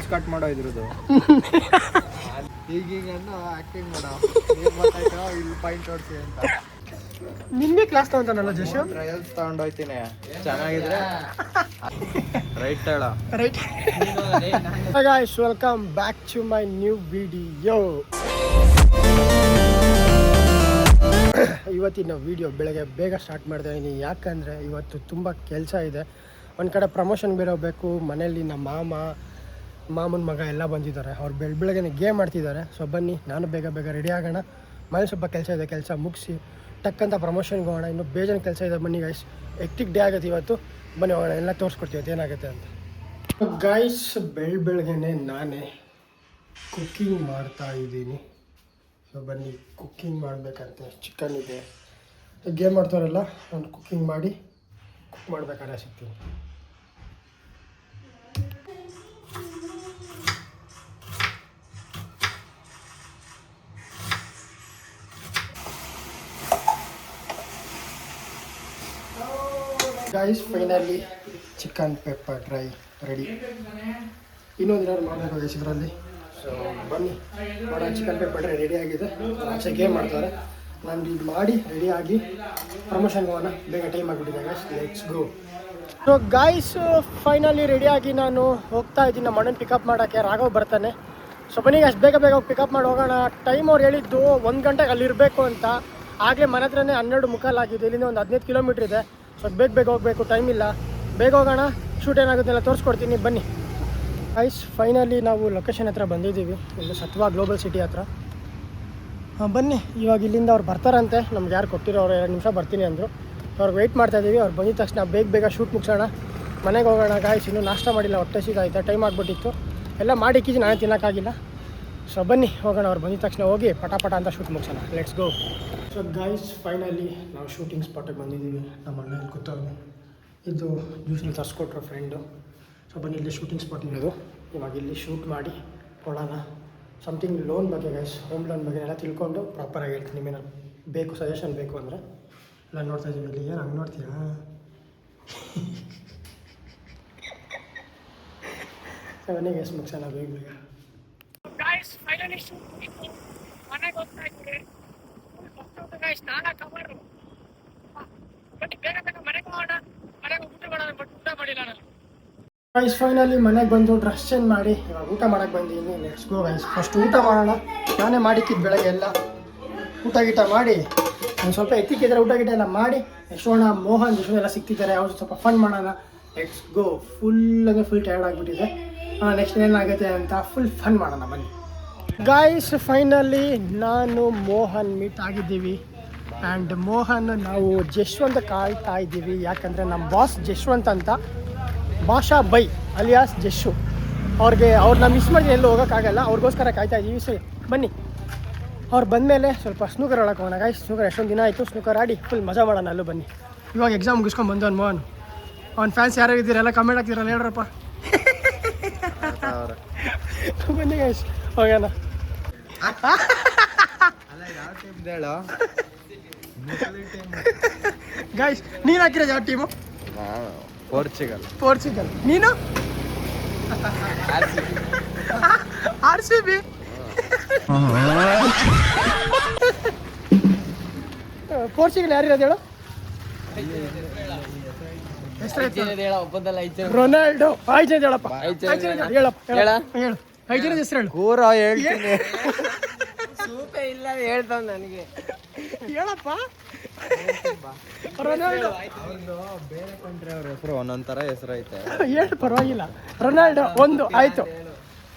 Reels cut ಮಾಡೋ ಇದ್ರದ್ದು ಈಗ ಆಕ್ಟಿಂಗ್ ಮಾಡೋ ಇಲ್ಲಿ ಪಾಯಿಂಟ್ ಹೊಡ್ಸಿ ಅಂತ ನಿನ್ನೆ ಕ್ಲಾಸ್ ತಗೊಂತಾನಲ್ಲ ಜಶು ಟ್ರಯಲ್ಸ್ ತಗೊಂಡೋಗ್ತೀನಿ ಚೆನ್ನಾಗಿದ್ರೆ ರೈಟ್ ಹೇಳ right guys welcome back to my new video. ಇವತ್ತಿನ ವಿಡಿಯೋ ಬೆಳಗ್ಗೆ ಬೇಗ ಸ್ಟಾರ್ಟ್ ಮಾಡ್ತಾ ಇದ್ದೀನಿ, ಯಾಕಂದರೆ ಇವತ್ತು ತುಂಬ ಕೆಲಸ ಇದೆ. ಒಂದು ಕಡೆ ಪ್ರಮೋಷನ್ ಬೇರೆ ಹೋಗಬೇಕು, ಮನೇಲಿ ನಮ್ಮ ಮಾಮನ ಮಗ ಎಲ್ಲ ಬಂದಿದ್ದಾರೆ, ಅವ್ರು ಬೆಳಗ್ಗೆ ಗೇಮ್ ಮಾಡ್ತಿದ್ದಾರೆ. ಸೊ ಬನ್ನಿ, ನಾನು ಬೇಗ ರೆಡಿ ಆಗೋಣ. ಮನೇಲಿ ಸ್ವಲ್ಪ ಕೆಲಸ ಇದೆ, ಕೆಲಸ ಮುಗಿಸಿ ಟಕ್ಕಂತ ಪ್ರಮೋಷನ್ಗೆ ಹೋಗೋಣ. ಇನ್ನೂ ಬೇಜಾನ್ ಕೆಲಸ ಇದೆ. ಬನ್ನಿ ಗೈಸ್, ಎಕ್ಟಿಕ್ ಡೇ ಆಗುತ್ತೆ ಇವತ್ತು. ಬನ್ನಿ ಹೋಗೋಣ, ಎಲ್ಲ ತೋರಿಸ್ಕೊಡ್ತೀವಿ ಏನಾಗುತ್ತೆ ಅಂತ. ಗೈಸ್ ಬೆಳಗ್ಗೆನೆ ನಾನೇ ಕುಕ್ಕಿಂಗ್ ಮಾಡ್ತಾ ಇದ್ದೀನಿ. ಸೊ ಬನ್ನಿ, ಕುಕ್ಕಿಂಗ್ ಮಾಡಬೇಕಂತೆ. ಚಿಕನ್ ಇದೆ, ಗೇಮ್ ಮಾಡ್ತಾರಲ್ಲ, ನಾನು ಕುಕ್ಕಿಂಗ್ ಮಾಡಿ ಕುಕ್ ಮಾಡಬೇಕಾದ್ರೆ ಸಿಗ್ತೀನಿ. Guys finally chicken pepper dry ready. ಇನ್ನೊಂದು ಏನಾದ್ರು ಮಾಡಬೇಕು ಗೈಸ್ ಇದರಲ್ಲಿ. ಸೊ ಬನ್ನಿ ಮಾಡೋ. ಚಿಕನ್ ಪೆಪ್ಪರ್ ಡ್ರೈ ರೆಡಿ ಆಗಿದೆ. ಆಚೆ ಗೇಮ್ ಮಾಡ್ತಾರೆ, ನಾನು ಇದು ಮಾಡಿ ರೆಡಿಯಾಗಿ ಪ್ರಮೋಷನ್ಗೆ ಹೋಗೋಣ. ಬೇಗ ಟೈಮ್ ಆಗಿಬಿಟ್ಟಿದೆ guys, let's go. So guys finally ರೆಡಿಯಾಗಿ ನಾನು ಹೋಗ್ತಾ ಇದ್ದೀನಿ ನಮ್ಮ ಅಣ್ಣನ ಪಿಕಪ್ ಮಾಡೋಕ್ಕೆ. ರಾಘವ್ ಬರ್ತಾನೆ. ಸೊ ಬನ್ನಿ ಗೈಸ್, ಬೇಗ ಹೋಗಿ ಪಿಕಪ್ ಮಾಡಿ ಹೋಗೋಣ. ಟೈಮ್ ಅವ್ರು ಹೇಳಿದ್ದು 1 ಗಂಟೆಗೆ ಅಲ್ಲಿರಬೇಕು ಅಂತ. ಆಗಲೇ ಮನೆ ಹತ್ರನೇ 12:15 ಆಗಿದೆ. ಇಲ್ಲಿಂದ ಒಂದು 15 ಕಿಲೋಮೀಟ್ರ್ ಇದೆ. ಸೊ ಬೇಗ ಹೋಗಬೇಕು, ಟೈಮ್ ಇಲ್ಲ. ಬೇಗ ಹೋಗೋಣ, ಶೂಟ್ ಏನಾಗುತ್ತೆ ಎಲ್ಲ ತೋರಿಸ್ಕೊಡ್ತೀನಿ ಬನ್ನಿ. ಗೈಸ್ ಫೈನಲಿ ನಾವು ಲೊಕೇಶನ್ ಹತ್ರ ಬಂದಿದ್ದೀವಿ, ಇಲ್ಲಿ ಸತ್ವಾ ಗ್ಲೋಬಲ್ ಸಿಟಿ ಹತ್ರ. ಬನ್ನಿ, ಇವಾಗ ಇಲ್ಲಿಂದ ಅವ್ರು ಬರ್ತಾರಂತೆ. ನಮ್ಗೆ ಯಾರು ಕೊಟ್ಟಿರೋ ಅವ್ರು 2 ನಿಮಿಷ ಬರ್ತೀನಿ ಅಂದರು. ಅವ್ರಿಗೆ ವೆಯ್ಟ್ ಮಾಡ್ತಾಯಿದ್ದೀವಿ. ಅವ್ರು ಬಂದಿದ ತಕ್ಷಣ ಬೇಗ ಶೂಟ್ ಮುಗಿಸೋಣ, ಮನೆಗೆ ಹೋಗೋಣ. ಗಾಯ್ಸ್ ಇನ್ನೂ ನಾಷ್ಟ ಮಾಡಿಲ್ಲ, ಹೊಟ್ಟೆ ಸಿಗಾಯ್ತಾ, ಟೈಮ್ ಆಗಿಬಿಟ್ಟಿತ್ತು. ಎಲ್ಲ ಮಾಡಿಕ್ಕಿದ್ದು ನಾನೇ ತಿನ್ನೋಕ್ಕಾಗಿಲ್ಲ. ಸೊ ಬನ್ನಿ ಹೋಗೋಣ, ಅವ್ರು ಬಂದಿದ ತಕ್ಷಣ ಹೋಗಿ ಪಟ ಅಂತ ಶೂಟ್ ಮುಗಿಸೋಣ. Let's go. So guys finally ನಾವು ಶೂಟಿಂಗ್ ಸ್ಪಾಟಿಗೆ ಬಂದಿದ್ದೀವಿ. ನಮ್ಮ ಅಣ್ಣ ಇಲ್ಲಿ ಕೂತವ್ರು, ಇದು ಜ್ಯೂಸಲ್ಲಿ ತರಿಸ್ಕೊಟ್ರು ಫ್ರೆಂಡು. ಸೊ ಬನ್ನಿ, ಇಲ್ಲಿ ಶೂಟಿಂಗ್ ಸ್ಪಾಟ್ ಇರೋದು. ಇವಾಗ ಇಲ್ಲಿ ಶೂಟ್ ಮಾಡಿ ಕೊಡೋಣ. ಸಮಥಿಂಗ್ ಲೋನ್ ಬಗ್ಗೆ ಗೈಸ್, ಹೋಮ್ ಲೋನ್ ಬಗ್ಗೆ ಎಲ್ಲ ತಿಳ್ಕೊಂಡು ಪ್ರಾಪರಾಗಿ ಹೇಳ್ತೀನಿ. ನಿಮ್ಮೇನಾದ್ರು ಬೇಕು, ಸಜೆಷನ್ ಬೇಕು ಅಂದರೆ ಎಲ್ಲ ನೋಡ್ತಾ ಇದ್ದೀವಿ. ಇಲ್ಲಿ ಏನು ಹಂಗೆ ನೋಡ್ತೀರಾ? ಬನ್ನಿ ಗೈಸ್ ಮುಗಿಸೋಣ ಬೇಗ. ಗೈಸ್ ಫೈನಲಿ ಶೂಟ್ ಮುಗಿತು, ಮನೆಗೆ ಹೋಗ್ತಾ ಇದ್ದೀವಿ. ಸ್ನಾನ ಕವರು ಬಟ್ ಬೇಗ ಮನೆಗೆ ಹೋಗೋಣ. ಮನೆಗೆ ಊಟ ಮಾಡೋಣ, ಬಟ್ ಊಟ ಮಾಡಿಲ್ಲ ನಾನು. ಗೈಸ್ ಫೈನಲಿ ಮನೆಗೆ ಬಂದು ಡ್ರೆಸ್ ಚೇಂಜ್ ಮಾಡಿ ಇವಾಗ ಊಟ ಮಾಡೋಕ್ಕೆ ಬಂದಿದ್ದೀನಿ. Let's go guys. ಫಸ್ಟ್ ಊಟ ಮಾಡೋಣ. ನಾನೇ ಮಾಡಿಕ್ಕಿದ್ದು ಬೆಳಗ್ಗೆ ಎಲ್ಲ ಊಟ ಮಾಡಿ ಒಂದು ಸ್ವಲ್ಪ ಎತ್ತಿಕ್ಕಿದ್ರೆ ಊಟ ಎಲ್ಲ ಮಾಡಿ ಯಶೋಣ, ಮೋಹನ್, ಎಲ್ಲ ಸಿಗ್ತಿದ್ದಾರೆ. ಅವ್ರು ಸ್ವಲ್ಪ ಫನ್ ಮಾಡೋಣ. Let's go. ಫುಲ್ ಟಯರ್ಡ್ ಆಗಿಬಿಟ್ಟಿದೆ. ನೆಕ್ಸ್ಟ್ ಏನಾಗುತ್ತೆ ಅಂತ ಫುಲ್ ಫನ್ ಮಾಡೋಣ ಬನ್ನಿ. ಗೈಸ್ ಫೈನಲಿ ನಾನು ಮೋಹನ್ ಮೀಟ್ ಆಗಿದ್ದೀವಿ. ಆ್ಯಂಡ್ ಮೋಹನ್ ನಾವು ಜಶ್ವಂತ ಕಾಯ್ತಾ ಇದ್ದೀವಿ. ಯಾಕಂದರೆ ನಮ್ಮ ಬಾಸ್ ಜಶ್ವಂತ್ ಅಂತ, ಭಾಷಾ ಬೈ ಅಲಿಯಾಸ್ ಜಶ್ಶು. ಅವ್ರನ್ನ ಮಿಸ್ ಮಾಡಿ ಎಲ್ಲೂ ಹೋಗೋಕ್ಕಾಗಲ್ಲ, ಅವ್ರಿಗೋಸ್ಕರ ಕಾಯ್ತಾ ಇದ್ದೀವಿ. ಸರಿ ಬನ್ನಿ, ಅವ್ರು ಬಂದಮೇಲೆ ಸ್ವಲ್ಪ ಸ್ನೂಕರ್ ಆಡೋಕೆ ಹೋಗೋಣ. ಗಾಯ್ಸ್ ಸ್ನೂಕರ್ ಎಷ್ಟೊಂದು ದಿನ ಆಯಿತು, ಸ್ನೂಕರ್ ಆಡಿ ಫುಲ್ ಮಜಾ ಮಾಡೋಣ. ಅಲ್ಲೂ ಬನ್ನಿ. ಇವಾಗ ಎಕ್ಸಾಮ್ ಮುಗಿಸ್ಕೊಂಡು ಬಂದವನು ಮೋಹನ್. ಅವ್ನ ಫ್ಯಾನ್ಸ್ ಯಾರು ಇದ್ದೀರಲ್ಲ ಕಮೆಂಟ್ ಆಗ್ತಿರಲ್ಲ, ಹೇಳ್ರಪ್ಪ. ಬನ್ನಿ ಗೈಸ್ ಹೋಗೋಣ. ಗೈಸ್ ನೀನು ಹಾಕಿರೋದು ಯಾವ ಟೀಮು? ಪೋರ್ಚುಗಲ್. ನೀನು? RCB. ಪೋರ್ಚುಗಲ್ ಯಾರಿರೋದು ಹೇಳು? ರೊನಾಲ್ಡೋ. 5 ಜನ ಹೇಳಪ್ಪ. 5 ಜನ ಹೇಳು. 5 ಜನ ಹೆಸರು ಹೇಳು. ಸೂಪೆ ಇಲ್ಲ ಹೇಳ್ತಾವ ನನಗೆ, ಹೇಳಪ್ಪ. ರೊನಾಲ್ಡೋ. ಬೇರೆ ಕಂಟ್ರಿ ಅವ್ರ ಹೆಸರು ಒಂದೊಂದ್ ಥರ ಹೆಸರು ಐತೆ. ಹೇಳು, ಪರವಾಗಿಲ್ಲ. ರೊನಾಲ್ಡೋ ಒಂದು ಆಯ್ತು,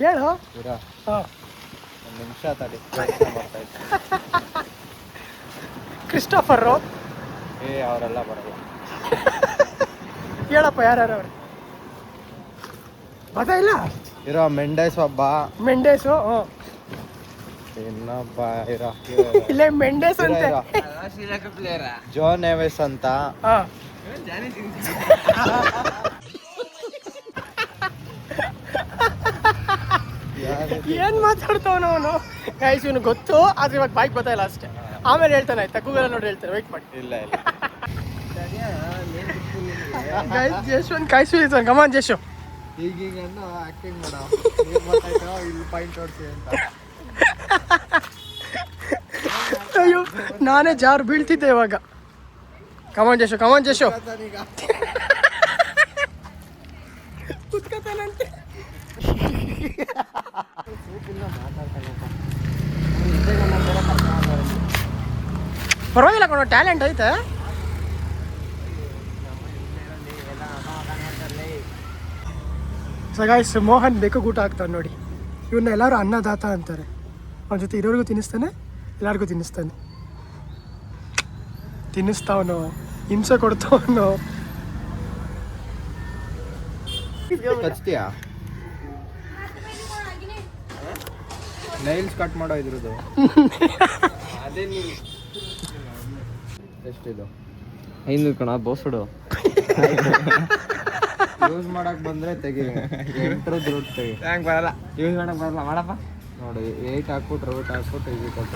ಹೇಳು. ಹಾಂ, 1 ನಿಮಿಷ ತಡಿ. ಕ್ರಿಸ್ಟೋಫರು. ಅವರೆಲ್ಲ ಬರಲ್ಲ. ಹೇಳಪ್ಪ ಯಾರ್ಯಾರು ಅವ್ರು? ಗೊತ್ತಾಯಿಲ್ಲ. ಇರೋ ಮೆಂಡೇಸ್ ಒಬ್ಬ. ಮೆಂಡೇಸು. ಇನ್ನೊಬ್ಬ ಇಲ್ಲೇ ಮೆಂಡೇಸ್ ಅಂತೆ. ಜೋ ನೆವೆಸ್ ಅಂತ. ಏನ್ ಮಾತಾಡ್ತಾವನು ಅವನು? ಗೈಸ್ ಇವನು ಗೊತ್ತು, ಆದ್ರೆ ಇವಾಗ ಬೈಕ್ ಗೊತ್ತಾಯಿಲ್ಲ ಅಷ್ಟೇ. ಆಮೇಲೆ ಹೇಳ್ತಾನೆ, ಆಯ್ತಾ? ಗೂಗಲ್ ನೋಡಿ ಹೇಳ್ತಾನೆ, ವೆಯ್ಟ್ ಮಾಡಿ. ಇಲ್ಲ ಗೈಸ್ ಜಶ್ ಒಂದು ಕಾಯಿಸಿ ಕಮಾನ್ ಜಶು. ಈಗ ಆಕ್ಟಿಂಗ್ ಮಾಡೋ ಏನ್ ಗೊತ್ತಾಯ್ತು ಇಲ್ಲಿ ಪಾಯಿಂಟ್ ತೋರಿಸಿ ಅಂತ. ಅಯ್ಯೋ ನಾನೇ ಜಾರು ಬೀಳ್ತಿದ್ದೆ ಇವಾಗ. ಕಮಾನ್ ಜಶು ಈಗ ಕುತ್ಕತಾನಂತೆ. ಪರವಾಗಿಲ್ಲ ಕಣೋ, ಟ್ಯಾಲೆಂಟ್ ಐತೆ. ಸೊ ಗೈಸ್, ಮೋಹನ್ ಬೇಕು ಊಟ ಆಗ್ತಾನೆ ನೋಡಿ. ಇವನ್ನ ಎಲ್ಲರೂ ಅನ್ನದಾತ ಅಂತಾರೆ. ಅವನ ಜೊತೆ ಇರೋರಿಗೂ ತಿನ್ನಿಸ್ತಾನೆ, ಎಲ್ಲರಿಗೂ ತಿನ್ನಿಸ್ತಾವನು, ಹಿಂಸೆ ಕೊಡ್ತಾವನು. ಹಚ್ತೀಯಾ? ನೈಲ್ಸ್ ಕಟ್ ಮಾಡೋ ಇದ್ರದ್ದು ಎಷ್ಟಿದು? 500 ಕಣ ಬೋಸುಡು. ಯೂಸ್ ಮಾಡಕ್ ಬಂದ್ರೆ ತೆಗಿ, 8 ದುಡ್ಡು ತೆಗಿ. ಹಂಗೆ ಬರಲ್ಲ, ಯೂಸ್ ಮಾಡಕ್ ಬರಲ್ಲ. ಮಾಡಪ್ಪ ನೋಡಿ, 8 ಹಾಕ್ಬಿಟ್ಟು ರೂಟ್ ಹಾಕ್ಬಿಟ್ಟು ಇದು ಕೊಟ್ಟು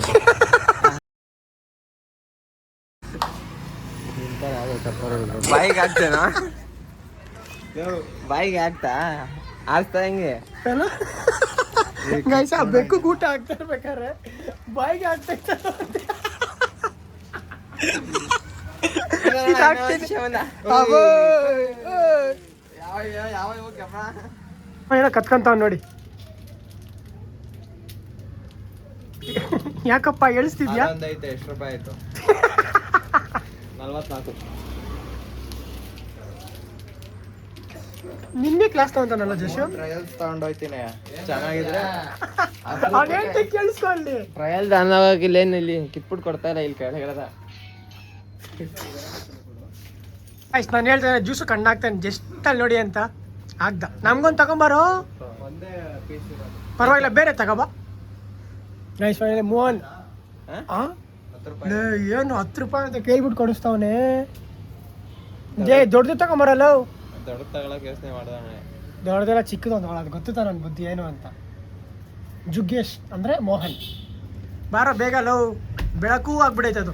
ಬಾಯಿಗೆ ಹಾಕ್ತೇನಾ? ಬಾಯಿಗೆ ಹಾಕ್ತಾ ಆಡ್ತಾ ಹೆಂಗೆ? ಗೈಸ್, ಆ ಬೆಕ್ಕು ಊಟ ಆಗ್ತಾ ಇರ್ಬೇಕಾದ್ರೆ ಬಾಯಿಗೆ ಆಗ್ತಾ ಏನೋ ಕತ್ಕೊಂತಾವ್ ನೋಡಿ. ಯಾಕಪ್ಪ ಎಳಿಸ್ತಿದ್ಯಾ? ಐತೆ. ಎಷ್ಟು ರೂಪಾಯಿ ಆಯ್ತು? 44. ನಿನ್ನೆ ಕ್ಲಾಸ್ ತಗೊಂತಾನಲ್ಲ ಜಶು. ಟ್ರಯಲ್ಸ್ ತಗೊಂಡೋಯ್ತೀನಿ, ಚೆನ್ನಾಗಿದ್ರೆ ಅದೇಂತ ಕೇಳಿಸ್ಕೊಳ್ಳಿ. ಟ್ರಯಲ್ ದಾನವಾಗಿಲ್ಲ, ಇಲ್ಲಿ ಕಿತ್ಬಿಟ್ಟು ಕೊಡ್ತಾ ಇಲ್ಲ ಇಲ್ಲಿ ಕೆಳಗಡೆ. ಆಯ್ತು, ನಾನು ಹೇಳ್ತೇನೆ ಜ್ಯೂಸು ಕಂಡಾಗ್ತಾನೆ ಜಸ್ಟ್ ಅಲ್ಲಿ ನೋಡಿ ಅಂತ. ಆಗ್ದ ನಮ್ಗೊಂದು ತಗೊಂಬಾರೋ. ಒಂದೇ ಪೀಸ್ ಇರೋದು. ಪರವಾಗಿಲ್ಲ, ಬೇರೆ ತಗೋಬಾ. Nice finally Mohan. ಏನು 10 ರೂಪಾಯಿ ಅಂತ ಕೇಳ್ಬಿಟ್ಟು ಕೊಡಿಸ್ತಾವನೆ. ದೊಡ್ಡದು ತಗೊಂಬರಲ್ಲ. ದೊಡ್ಡ ತಗೊಳಕ್ ಯೋಚನೆ ಮಾಡ್ದಾನೆ. ದೊಡ್ಡದೆಲ್ಲ ಚಿಕ್ಕದು ಒಂದು ಅದು ಗೊತ್ತು ನನ್ನ ಬುದ್ಧಿ ಏನು ಅಂತ. ಜುಗ್ಗೇಶ್ ಅಂದರೆ ಮೋಹನ್. ಬಾರೋ ಬೇಗ ಲವ್, ಬೆಳಕು ಆಗ್ಬಿಡೈತೆ ಅದು.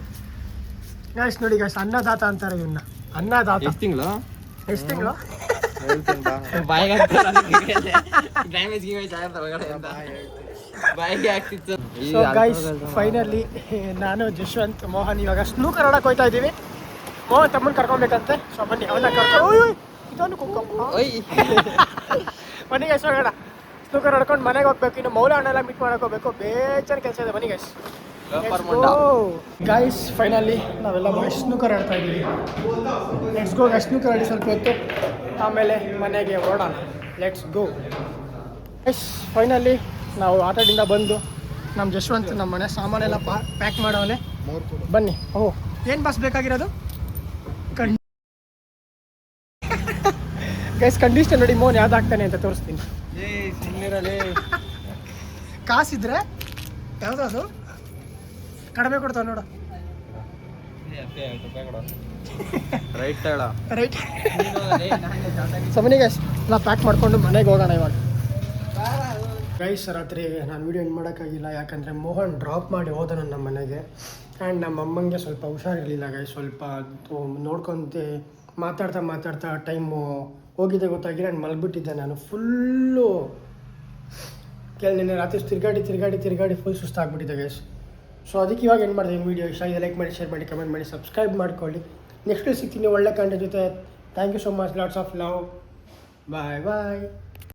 ಗಾಯ್ಸ್ ನೋಡಿ ಗಾಯ್ಸ್, ಅನ್ನದಾತ ಅಂತಾರೆ ಇವನ್ನ. ಅನ್ನದಾತ. ಎಷ್ಟು ತಿಂಗಳು? ಹೇಳ್ತೀನಿ ಬಾ. ಬಾಯಿಗೆ ಡ್ಯಾಮೇಜ್ ಬಾಯಿಗೆ ಆಗ್ತಿತ್ತು. ಸೊ ಗೈಸ್, ಫೈನಲಿ ನಾನು ಜಶ್ವಂತ್ ಮೋಹನ್ ಇವಾಗ ಸ್ನೂಕರ್ ಆಡಕ್ಕೆ ಹೋಗ್ತಾ ಇದ್ದೀವಿ. ಮೋಹನ್ ತಮ್ಮನ ಕರ್ಕೊಬೇಕಂತೆ. ಸೊ ಬನ್ನಿ, ಅವನ್ನ ಕರ್ಕೊಂಡು ಇದೊಂದು ಕುಕ್ಕಮ್ಮ ಬನ್ನಿ ಗೈಸ್, ಹೋಗೋಣ. ಸ್ನೂಕರ್ ಆಡ್ಕೊಂಡು ಮನೆಗೆ ಹೋಗ್ಬೇಕು. ಇನ್ನು ಮೌಲ ಹಣ್ಣೆಲ್ಲ ಮೀಟ್ ಮಾಡಕ್ಕೆ ಹೋಗ್ಬೇಕು. ಬೇಜಾರು ಕೆಲಸ ಇದೆ. ಬನ್ನಿ ಗೈಸ್. ಗೈಸ್, ಫೈನಲಿ ನಾವೆಲ್ಲ ಸ್ನೂಕರ್ ಆಡ್ತಾ ಇದ್ದೀವಿ. Let's go guys. ಸ್ನೂಕರ್ ಆಡಿ ಸ್ವಲ್ಪ ಹೊತ್ತು, ಆಮೇಲೆ ಮನೆಗೆ ಹೊರಡೋಣ. Let's go guys. ಫೈನಲಿ ನಾವು ಆಟದಿಂದ ಬಂದು ನಮ್ಮ ಜಶ್ವಂತ್ ನಮ್ಮ ಮನೆ ಸಾಮಾನೆಲ್ಲ ಪ್ಯಾಕ್ ಮಾಡೋನೆ. ಬನ್ನಿ. ಓಹ್, ಏನು ಬಸ್ ಬೇಕಾಗಿರೋದು? ಗೈಸ್, ಕಂಡೀಷನ್ ನೋಡಿ ಮೋಹನ್ ಯಾವ್ದು ಹಾಕ್ತಾನೆ ಅಂತ ತೋರಿಸ್ತೀನಿ. ಕಾಸಿದ್ರೆ ಯಾವ್ದು ಕಡಿಮೆ ಕೊಡ್ತಾವ ನೋಡು. ರೈಟ್ ಹೇಳ. ರೈಟ್. ಸೊ ಬನ್ನಿ ಗೈಸ್, ಎಲ್ಲ ಪ್ಯಾಕ್ ಮಾಡಿಕೊಂಡು ಮನೆಗೆ ಹೋಗೋಣ ಇವಾಗ. ಗೈಸ್, ರಾತ್ರಿ ನಾನು ವೀಡಿಯೋ ಏನು ಮಾಡೋಕ್ಕಾಗಿಲ್ಲ, ಯಾಕಂದರೆ ಮೋಹನ್ ಡ್ರಾಪ್ ಮಾಡಿ ಹೋದ ನಮ್ಮ ಮನೆಗೆ. ಆ್ಯಂಡ್ ನಮ್ಮ ಅಮ್ಮಂಗೆ ಸ್ವಲ್ಪ ಹುಷಾರಿರಲಿಲ್ಲ ಗೈಸ್. ಸ್ವಲ್ಪ ನೋಡ್ಕೊಂತ ಮಾತಾಡ್ತಾ ಟೈಮು ಹೋಗಿದೆ ಗೊತ್ತಾಗಿಲ್ಲ. ನಾನು ಮಲಗಿಬಿಟ್ಟಿದ್ದೆ. ನಾನು ಫುಲ್ಲು ನಿನ್ನೆ ರಾತ್ರಿ ತಿರುಗಾಡಿ ಫುಲ್ ಸುಸ್ತಾಗ್ಬಿಟ್ಟಿದ್ದೆ ಗೈಸ್. ಸೊ ಅದಕ್ಕೆ ಇವಾಗ ಏನು ಮಾಡಿದೆ, ವೀಡಿಯೋ ಇಷ್ಟ ಆಗಿದೆ ಲೈಕ್ ಮಾಡಿ, ಶೇರ್ ಮಾಡಿ, ಕಮೆಂಟ್ ಮಾಡಿ, ಸಬ್ಸ್ಕ್ರೈಬ್ ಮಾಡ್ಕೊಳ್ಳಿ. ನೆಕ್ಸ್ಟ್ ಸಿಗ್ತೀನಿ ಒಳ್ಳೆ ಕಂಟೆಂಟ್ ಜೊತೆ. Thank you so much. Lots of love. Bye bye.